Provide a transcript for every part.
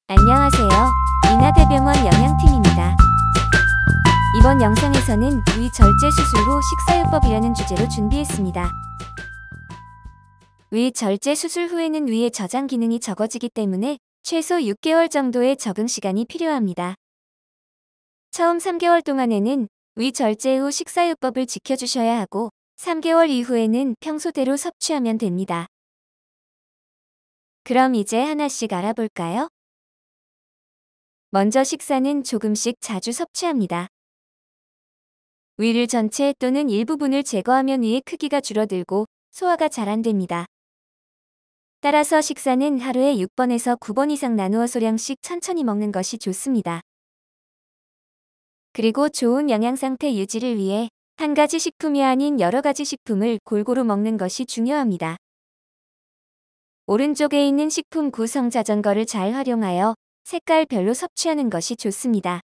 안녕하세요. 인하대병원 영양팀입니다. 이번 영상에서는 위절제 수술 후 식사요법이라는 주제로 준비했습니다. 위절제 수술 후에는 위의 저장 기능이 적어지기 때문에 최소 6개월 정도의 적응 시간이 필요합니다. 처음 3개월 동안에는 위절제 후 식사요법을 지켜주셔야 하고 3개월 이후에는 평소대로 섭취하면 됩니다. 그럼 이제 하나씩 알아볼까요? 먼저 식사는 조금씩 자주 섭취합니다. 위를 전체 또는 일부분을 제거하면 위의 크기가 줄어들고 소화가 잘 안 됩니다. 따라서 식사는 하루에 6번에서 9번 이상 나누어 소량씩 천천히 먹는 것이 좋습니다. 그리고 좋은 영양 상태 유지를 위해 한 가지 식품이 아닌 여러 가지 식품을 골고루 먹는 것이 중요합니다. 오른쪽에 있는 식품 구성 자전거를 잘 활용하여 색깔별로 섭취하는 것이 좋습니다.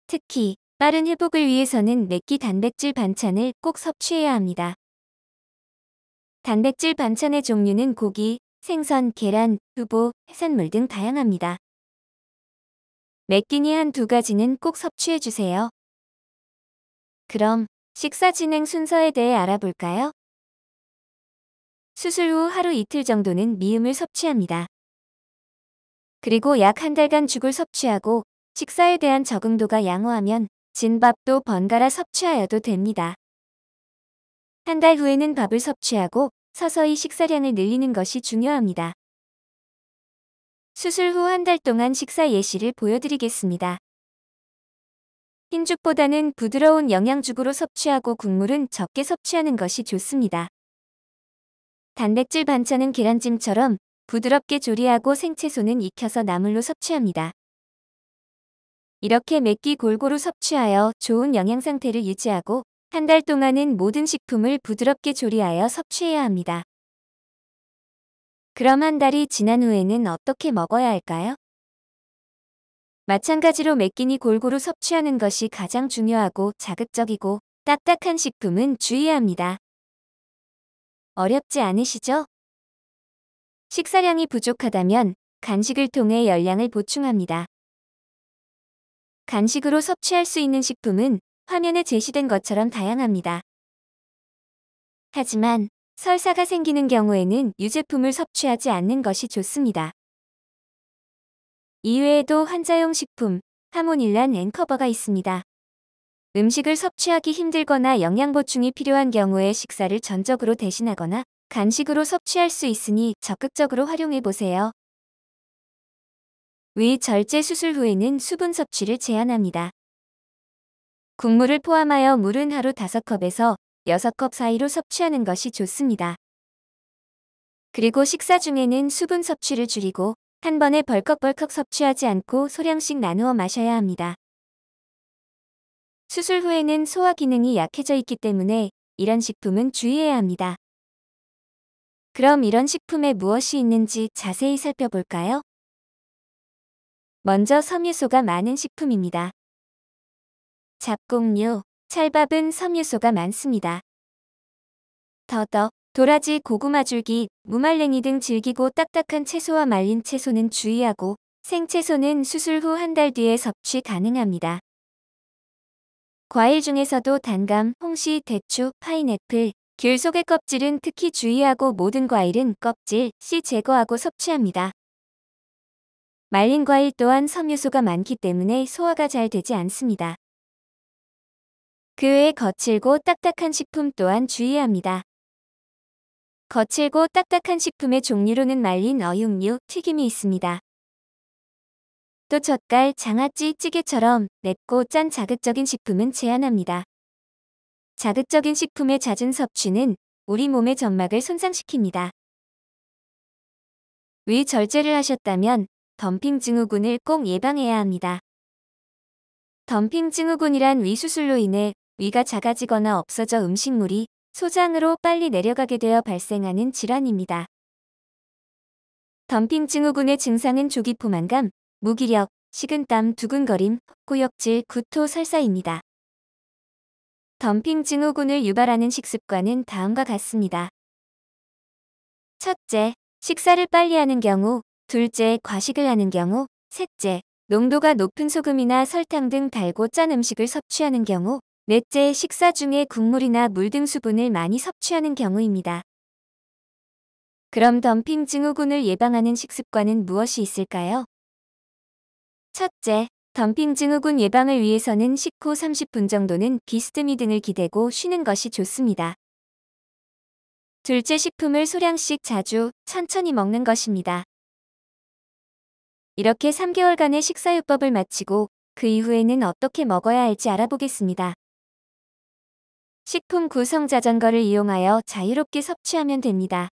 특히 빠른 회복을 위해서는 맵기 단백질 반찬을 꼭 섭취해야 합니다. 단백질 반찬의 종류는 고기, 생선, 계란, 두부, 해산물 등 다양합니다. 맵기니 한 두 가지는 꼭 섭취해주세요. 그럼 식사 진행 순서에 대해 알아볼까요? 수술 후 하루 이틀 정도는 미음을 섭취합니다. 그리고 약 한 달간 죽을 섭취하고 식사에 대한 적응도가 양호하면 진밥도 번갈아 섭취하여도 됩니다. 한 달 후에는 밥을 섭취하고 서서히 식사량을 늘리는 것이 중요합니다. 수술 후 한 달 동안 식사 예시를 보여드리겠습니다. 흰죽보다는 부드러운 영양죽으로 섭취하고 국물은 적게 섭취하는 것이 좋습니다. 단백질 반찬은 계란찜처럼 부드럽게 조리하고 생채소는 익혀서 나물로 섭취합니다. 이렇게 맵기 골고루 섭취하여 좋은 영양 상태를 유지하고 한 달 동안은 모든 식품을 부드럽게 조리하여 섭취해야 합니다. 그럼 한 달이 지난 후에는 어떻게 먹어야 할까요? 마찬가지로 맵기니 골고루 섭취하는 것이 가장 중요하고 자극적이고 딱딱한 식품은 주의해야 합니다. 어렵지 않으시죠? 식사량이 부족하다면 간식을 통해 열량을 보충합니다. 간식으로 섭취할 수 있는 식품은 화면에 제시된 것처럼 다양합니다. 하지만 설사가 생기는 경우에는 유제품을 섭취하지 않는 것이 좋습니다. 이외에도 환자용 식품, 하모닐란 앤커버가 있습니다. 음식을 섭취하기 힘들거나 영양 보충이 필요한 경우에 식사를 전적으로 대신하거나 간식으로 섭취할 수 있으니 적극적으로 활용해 보세요. 위절제 수술 후에는 수분 섭취를 제한합니다. 국물을 포함하여 물은 하루 5컵에서 6컵 사이로 섭취하는 것이 좋습니다. 그리고 식사 중에는 수분 섭취를 줄이고 한 번에 벌컥벌컥 섭취하지 않고 소량씩 나누어 마셔야 합니다. 수술 후에는 소화 기능이 약해져 있기 때문에 이런 식품은 주의해야 합니다. 그럼 이런 식품에 무엇이 있는지 자세히 살펴볼까요? 먼저 섬유소가 많은 식품입니다. 잡곡류, 찰밥은 섬유소가 많습니다. 더덕, 도라지, 고구마 줄기, 무말랭이 등 질기고 딱딱한 채소와 말린 채소는 주의하고 생채소는 수술 후 한 달 뒤에 섭취 가능합니다. 과일 중에서도 단감, 홍시, 대추, 파인애플, 귤 속의 껍질은 특히 주의하고 모든 과일은 껍질, 씨 제거하고 섭취합니다. 말린 과일 또한 섬유소가 많기 때문에 소화가 잘 되지 않습니다. 그 외에 거칠고 딱딱한 식품 또한 주의합니다. 거칠고 딱딱한 식품의 종류로는 말린 어육류, 튀김이 있습니다. 또 젓갈, 장아찌, 찌개처럼 맵고 짠 자극적인 식품은 제한합니다. 자극적인 식품의 잦은 섭취는 우리 몸의 점막을 손상시킵니다. 위절제를 하셨다면 덤핑 증후군을 꼭 예방해야 합니다. 덤핑 증후군이란 위수술로 인해 위가 작아지거나 없어져 음식물이 소장으로 빨리 내려가게 되어 발생하는 질환입니다. 덤핑 증후군의 증상은 조기 포만감, 무기력, 식은땀, 두근거림, 구역질, 구토, 설사입니다. 덤핑 증후군을 유발하는 식습관은 다음과 같습니다. 첫째, 식사를 빨리 하는 경우, 둘째, 과식을 하는 경우. 셋째, 농도가 높은 소금이나 설탕 등 달고 짠 음식을 섭취하는 경우. 넷째, 식사 중에 국물이나 물 등 수분을 많이 섭취하는 경우입니다. 그럼 덤핑 증후군을 예방하는 식습관은 무엇이 있을까요? 첫째, 덤핑 증후군 예방을 위해서는 식후 30분 정도는 비스듬히 등을 기대고 쉬는 것이 좋습니다. 둘째, 식품을 소량씩 자주, 천천히 먹는 것입니다. 이렇게 3개월간의 식사요법을 마치고 그 이후에는 어떻게 먹어야 할지 알아보겠습니다. 식품 구성 자전거를 이용하여 자유롭게 섭취하면 됩니다.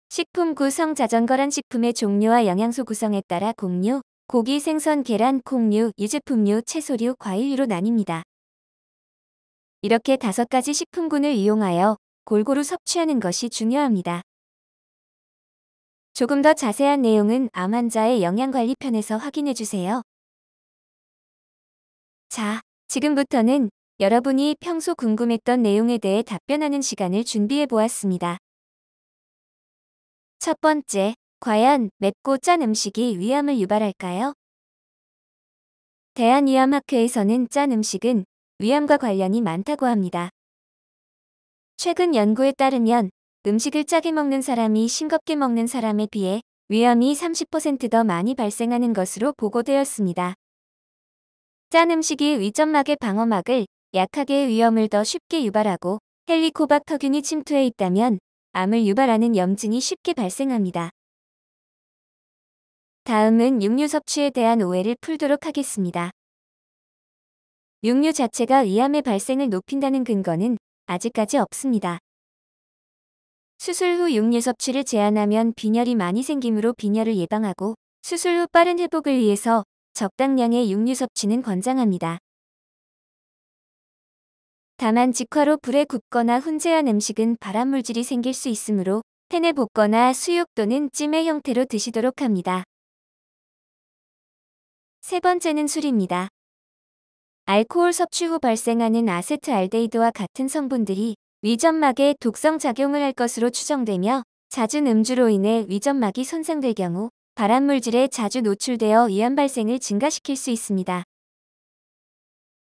식품 구성 자전거란 식품의 종류와 영양소 구성에 따라 곡류, 고기, 생선, 계란, 콩류, 유제품류, 채소류, 과일류로 나뉩니다. 이렇게 5가지 식품군을 이용하여 골고루 섭취하는 것이 중요합니다. 조금 더 자세한 내용은 암 환자의 영양관리 편에서 확인해주세요. 자, 지금부터는 여러분이 평소 궁금했던 내용에 대해 답변하는 시간을 준비해 보았습니다. 첫 번째, 과연 맵고 짠 음식이 위암을 유발할까요? 대한위암학회에서는 짠 음식은 위암과 관련이 많다고 합니다. 최근 연구에 따르면 음식을 짜게 먹는 사람이 싱겁게 먹는 사람에 비해 위암이 30% 더 많이 발생하는 것으로 보고되었습니다. 짠 음식이 위점막의 방어막을 약하게 위염을 더 쉽게 유발하고 헬리코박터균이 침투해 있다면 암을 유발하는 염증이 쉽게 발생합니다. 다음은 육류 섭취에 대한 오해를 풀도록 하겠습니다. 육류 자체가 위암의 발생을 높인다는 근거는 아직까지 없습니다. 수술 후 육류 섭취를 제한하면 빈혈이 많이 생기므로 빈혈을 예방하고 수술 후 빠른 회복을 위해서 적당량의 육류 섭취는 권장합니다. 다만 직화로 불에 굽거나 훈제한 음식은 발암물질이 생길 수 있으므로 팬에 볶거나 수육 또는 찜의 형태로 드시도록 합니다. 세 번째는 술입니다. 알코올 섭취 후 발생하는 아세트알데히드와 같은 성분들이 위점막에 독성 작용을 할 것으로 추정되며 잦은 음주로 인해 위점막이 손상될 경우 발암물질에 자주 노출되어 위암 발생을 증가시킬 수 있습니다.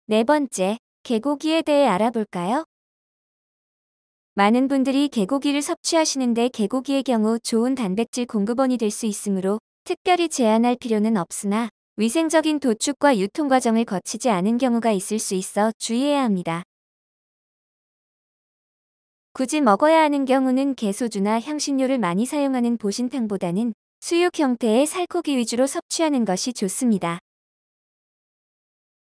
네 번째, 개고기에 대해 알아볼까요? 많은 분들이 개고기를 섭취하시는데 개고기의 경우 좋은 단백질 공급원이 될 수 있으므로 특별히 제한할 필요는 없으나 위생적인 도축과 유통 과정을 거치지 않은 경우가 있을 수 있어 주의해야 합니다. 굳이 먹어야 하는 경우는 게소주나 향신료를 많이 사용하는 보신탕보다는 수육 형태의 살코기 위주로 섭취하는 것이 좋습니다.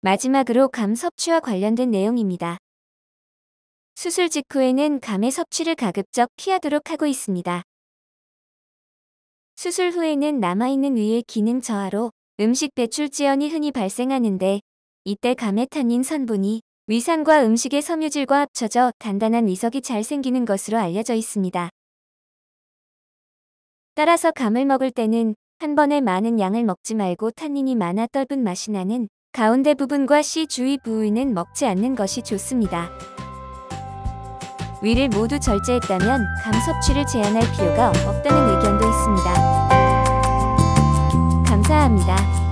마지막으로 감 섭취와 관련된 내용입니다. 수술 직후에는 감의 섭취를 가급적 피하도록 하고 있습니다. 수술 후에는 남아있는 위의 기능 저하로 음식 배출 지연이 흔히 발생하는데 이때 감의 탄닌 성분이 위산과 음식의 섬유질과 합쳐져 단단한 위석이 잘 생기는 것으로 알려져 있습니다. 따라서 감을 먹을 때는 한 번에 많은 양을 먹지 말고 탄닌이 많아 떫은 맛이 나는 가운데 부분과 씨 주위 부위는 먹지 않는 것이 좋습니다. 위를 모두 절제했다면 감 섭취를 제한할 필요가 없다는 의견도 있습니다. 감사합니다.